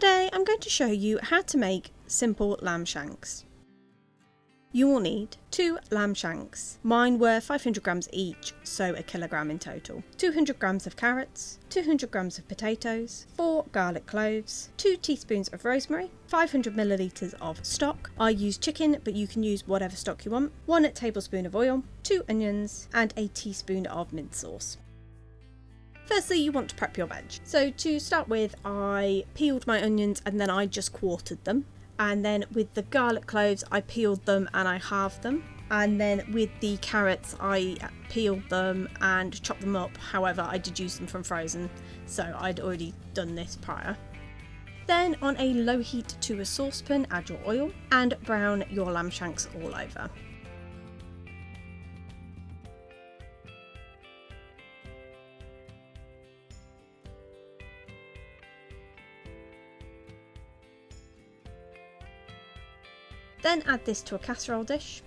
Today I'm going to show you how to make simple lamb shanks. You will need 2 lamb shanks. Mine were 500 grams each, so a kilogram in total. 200 grams of carrots, 200 grams of potatoes, 4 garlic cloves, 2 teaspoons of rosemary, 500 millilitres of stock. I use chicken, but you can use whatever stock you want. 1 tablespoon of oil, 2 onions, and a teaspoon of mint sauce. Firstly, you want to prep your veg. So to start with, I peeled my onions and then I just quartered them. And then with the garlic cloves, I peeled them and I halved them. And then with the carrots, I peeled them and chopped them up. However, I did use them from frozen, so I'd already done this prior. Then on a low heat to a saucepan, add your oil and brown your lamb shanks all over. Then add this to a casserole dish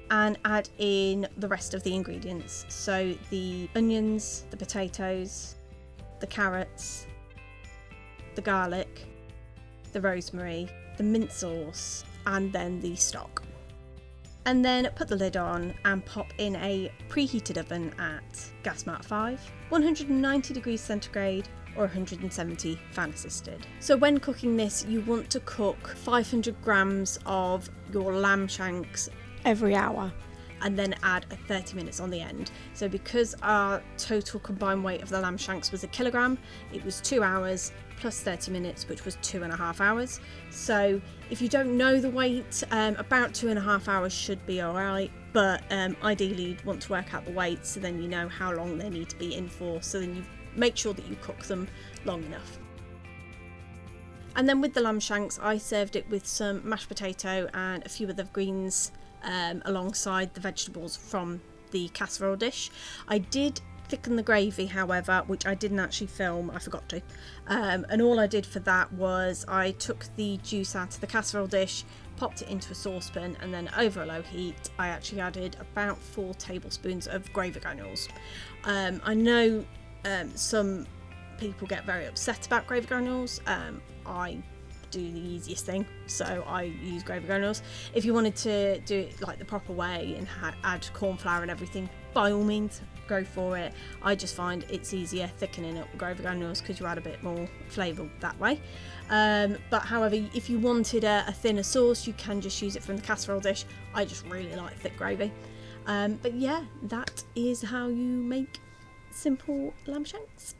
and add in the rest of the ingredients. So the onions, the potatoes, the carrots, the garlic, the rosemary, the mint sauce, and then the stock. And then put the lid on and pop in a preheated oven at gas mark 5, 190 degrees centigrade or 170 fan assisted. So when cooking this, you want to cook 500 grams of your lamb shanks every hour and then add 30 minutes on the end. So because our total combined weight of the lamb shanks was a kilogram, it was 2 hours plus 30 minutes, which was 2.5 hours. So if you don't know the weight, about 2.5 hours should be alright, but ideally you'd want to work out the weight so then you know how long they need to be in for, so then you make sure that you cook them long enough. And then with the lamb shanks, I served it with some mashed potato and a few other greens alongside the vegetables from the casserole dish. I did thicken the gravy, however, which I didn't actually film, I forgot to. And all I did for that was I took the juice out of the casserole dish, popped it into a saucepan, and then over a low heat I actually added about 4 tablespoons of gravy granules. I know some people get very upset about gravy granules. I do the easiest thing, so I use gravy granules. If you wanted to do it like the proper way and add corn flour and everything, by all means go for it. I just find it's easier thickening it with gravy granules because you add a bit more flavour that way. But however, if you wanted a thinner sauce, you can just use it from the casserole dish. I just really like thick gravy. But yeah, that is how you make simple lamb shanks.